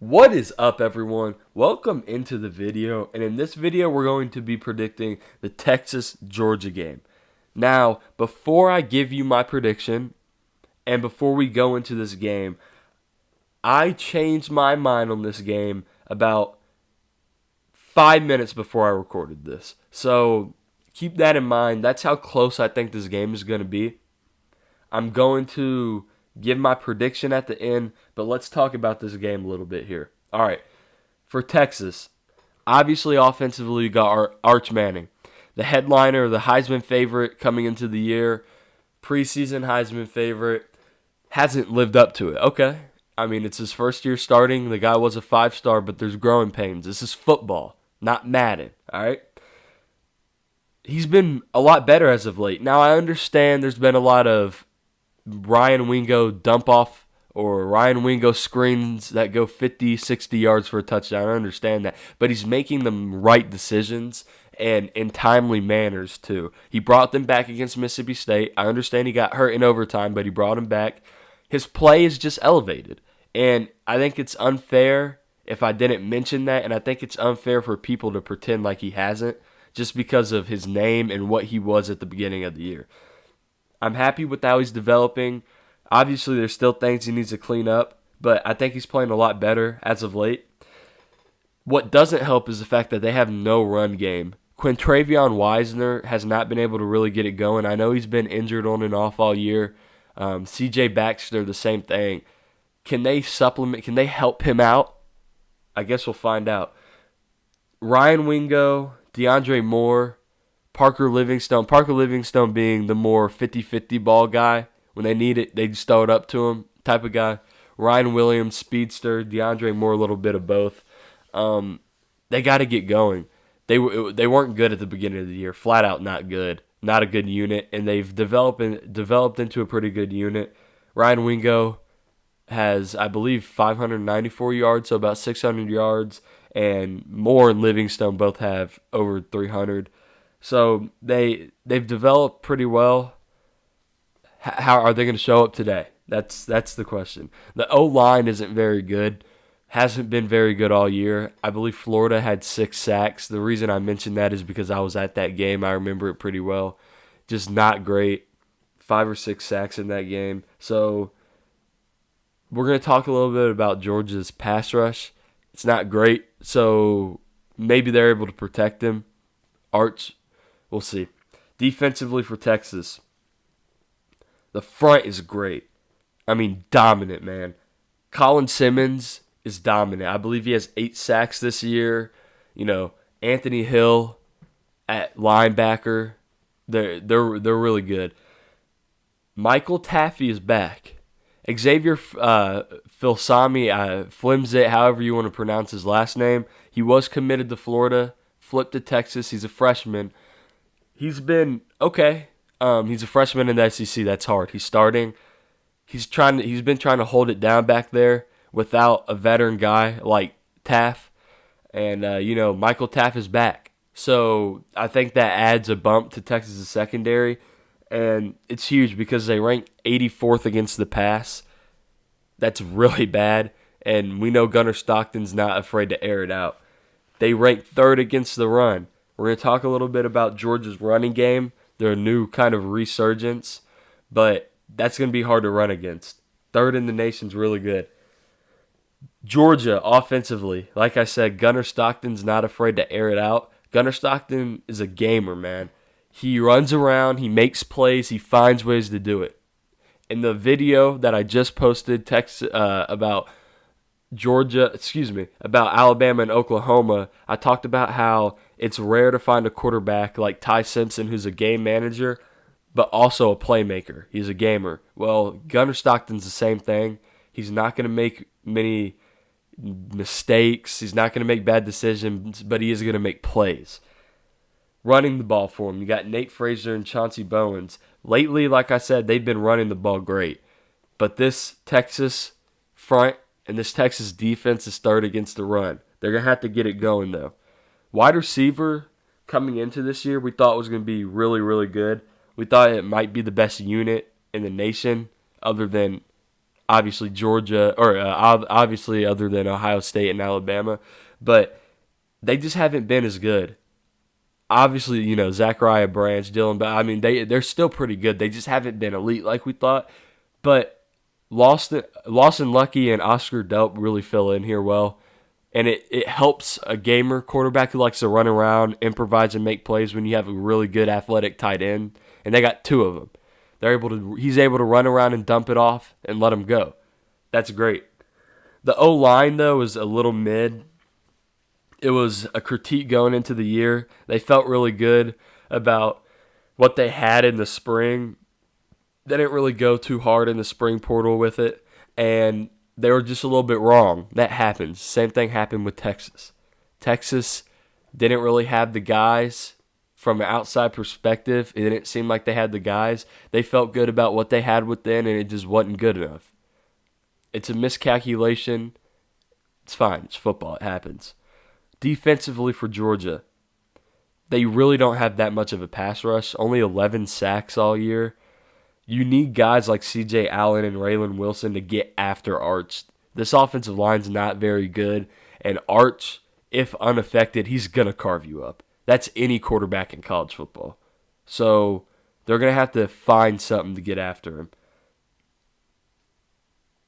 What is up, everyone? Welcome into the video, and in this video we're going to be predicting the Texas-Georgia game. Now, before I give you my prediction, and before we go into this game, I changed my mind on this game about 5 minutes before I recorded this. So keep that in mind. That's how close I think this game is going to be. I'm going to give my prediction at the end, but let's talk about this game a little bit here. All right, for Texas, obviously offensively, you got Arch Manning, the headliner, the Heisman favorite coming into the year, preseason Heisman favorite, hasn't lived up to it. Okay. I mean, it's his first year starting. The guy was a 5-star, but there's growing pains. This is football, not Madden. All right. He's been a lot better as of late. Now, I understand there's been a lot of Ryan Wingo dump off or Ryan Wingo screens that go 50, 60 yards for a touchdown. I understand that. But he's making the right decisions and in timely manners, too. He brought them back against Mississippi State. I understand he got hurt in overtime, but he brought him back. His play is just elevated. And I think it's unfair if I didn't mention that. And I think it's unfair for people to pretend like he hasn't just because of his name and what he was at the beginning of the year. I'm happy with how he's developing. Obviously, there's still things he needs to clean up, but I think he's playing a lot better as of late. What doesn't help is the fact that they have no run game. Quintravion Wisner has not been able to really get it going. I know he's been injured on and off all year. C.J. Baxter, the same thing. Can they supplement? Can they help him out? I guess we'll find out. Ryan Wingo, DeAndre Moore, Parker Livingstone. Parker Livingstone being the more 50-50 ball guy. When they need it, they just throw it up to him type of guy. Ryan Williams, speedster. DeAndre Moore, a little bit of both. They got to get going. They weren't good at the beginning of the year. Flat out not good. Not a good unit. And they've developed into a pretty good unit. Ryan Wingo has, I believe, 594 yards, so about 600 yards. And Moore and Livingstone both have over 300. So they've developed pretty well. How are they going to show up today? That's the question. The O-line isn't very good. Hasn't been very good all year. I believe Florida had 6 sacks. The reason I mentioned that is because I was at that game. I remember it pretty well. Just not great. 5 or 6 sacks in that game. So we're going to talk a little bit about Georgia's pass rush. It's not great. So maybe they're able to protect him. Arch, we'll see. Defensively for Texas, the front is great. I mean, dominant, man. Colin Simmons is dominant. I believe he has 8 sacks this year. Anthony Hill at linebacker, they're really good. Michael Taffy is back. Xavier Filsami, Flimsit, however you want to pronounce his last name, he was committed to Florida, flipped to Texas. He's a freshman. He's been okay. He's a freshman in the SEC. That's hard. He's starting. He's been trying to hold it down back there without a veteran guy like Taff, and Michael Taff is back. So I think that adds a bump to Texas' secondary, and it's huge because they rank 84th against the pass. That's really bad, and we know Gunnar Stockton's not afraid to air it out. They rank 3rd against the run. We're going to talk a little bit about Georgia's running game, their new kind of resurgence, but that's going to be hard to run against. 3rd in the nation's really good. Georgia, offensively, like I said, Gunnar Stockton's not afraid to air it out. Gunnar Stockton is a gamer, man. He runs around, he makes plays, he finds ways to do it. In the video that I just posted about about Alabama and Oklahoma, I talked about how it's rare to find a quarterback like Ty Simpson who's a game manager, but also a playmaker. He's a gamer. Well, Gunnar Stockton's the same thing. He's not going to make many mistakes. He's not going to make bad decisions, but he is going to make plays. Running the ball for him, you got Nate Frazier and Chauncey Bowens. Lately, like I said, they've been running the ball great. But this Texas front and this Texas defense is 3rd against the run. They're going to have to get it going, though. Wide receiver coming into this year, we thought was going to be really, really good. We thought it might be the best unit in the nation other than obviously Georgia, or obviously other than Ohio State and Alabama, but they just haven't been as good. Obviously, Zachariah Branch, Dylan, but I mean they're still pretty good. They just haven't been elite like we thought. But Lawson Lucky and Oscar Delp really fill in here well. And it helps a gamer quarterback who likes to run around, improvise, and make plays when you have a really good athletic tight end. And they got two of them. He's able to run around and dump it off and let him go. That's great. The O-line, though, is a little mid. It was a critique going into the year. They felt really good about what they had in the spring. They didn't really go too hard in the spring portal with it. And they were just a little bit wrong. That happens. Same thing happened with Texas. Texas didn't really have the guys from an outside perspective. It didn't seem like they had the guys. They felt good about what they had within, and it just wasn't good enough. It's a miscalculation. It's fine. It's football. It happens. Defensively for Georgia, they really don't have that much of a pass rush. Only 11 sacks all year. You need guys like C.J. Allen and Raylan Wilson to get after Arch. This offensive line's not very good, and Arch, if unaffected, he's going to carve you up. That's any quarterback in college football. So they're going to have to find something to get after him.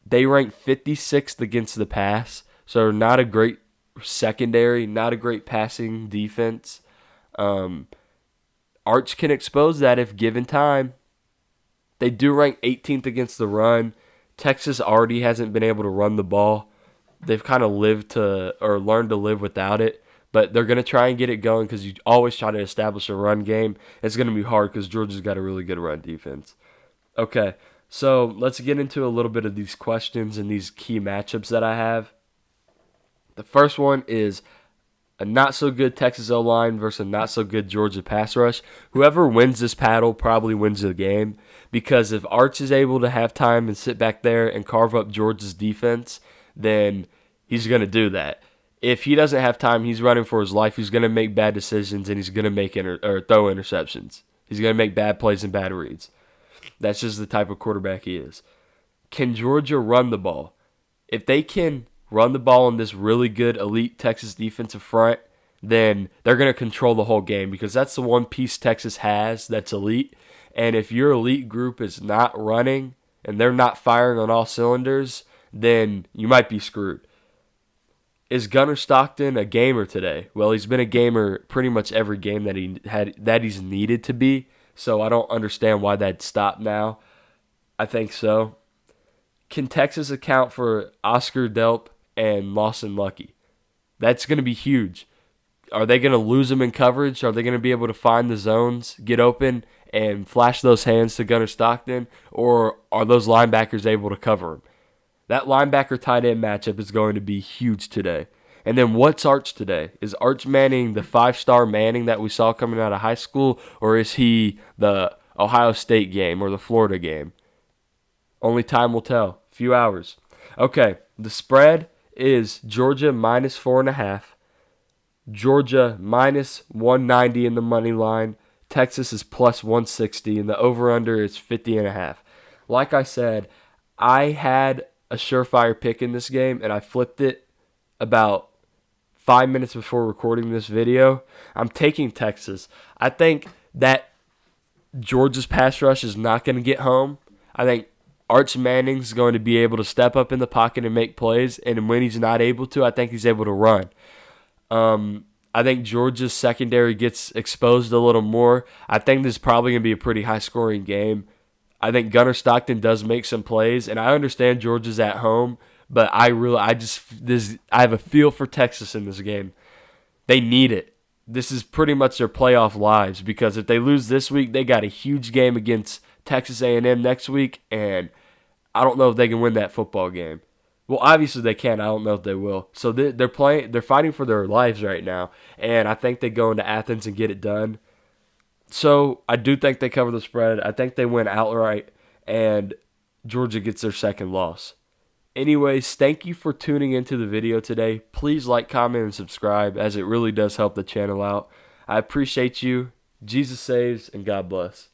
They rank 56th against the pass, so not a great secondary, not a great passing defense. Arch can expose that if given time. They do rank 18th against the run. Texas already hasn't been able to run the ball. They've kind of learned to live without it. But they're going to try and get it going because you always try to establish a run game. It's going to be hard because Georgia's got a really good run defense. Okay, so let's get into a little bit of these questions and these key matchups that I have. The first one is a not-so-good Texas O-line versus a not-so-good Georgia pass rush. Whoever wins this battle probably wins the game because if Arch is able to have time and sit back there and carve up Georgia's defense, then he's going to do that. If he doesn't have time, he's running for his life. He's going to make bad decisions, and he's going to make throw interceptions. He's going to make bad plays and bad reads. That's just the type of quarterback he is. Can Georgia run the ball? If they can run the ball on this really good elite Texas defensive front, then they're going to control the whole game because that's the one piece Texas has that's elite. And if your elite group is not running and they're not firing on all cylinders, then you might be screwed. Is Gunnar Stockton a gamer today? Well, he's been a gamer pretty much every game that he's needed to be, so I don't understand why that stopped now. I think so. Can Texas account for Oscar Delp and Lawson Lucky? That's going to be huge. Are they going to lose them in coverage? Are they going to be able to find the zones, get open, and flash those hands to Gunnar Stockton? Or are those linebackers able to cover him? That linebacker tight end matchup is going to be huge today. And then what's Arch today? Is Arch Manning the 5-star Manning that we saw coming out of high school? Or is he the Ohio State game or the Florida game? Only time will tell. A few hours. Okay, the spread is Georgia minus 4.5. Georgia minus 190 in the money line. Texas is plus 160, and the over-under is 50.5. Like I said, I had a surefire pick in this game, and I flipped it about 5 minutes before recording this video. I'm taking Texas. I think that Georgia's pass rush is not going to get home. I think Arch Manning's going to be able to step up in the pocket and make plays, and when he's not able to, I think he's able to run. I think Georgia's secondary gets exposed a little more. I think this is probably going to be a pretty high-scoring game. I think Gunnar Stockton does make some plays, and I understand Georgia's at home, but I have a feel for Texas in this game. They need it. This is pretty much their playoff lives because if they lose this week, they got a huge game against Texas A&M next week, and I don't know if they can win that football game. Well, obviously they can. I don't know if they will. So they're fighting for their lives right now, and I think they go into Athens and get it done. So I do think they cover the spread. I think they win outright, and Georgia gets their second loss. Anyways, thank you for tuning into the video today. Please like, comment, and subscribe, as it really does help the channel out. I appreciate you. Jesus saves, and God bless.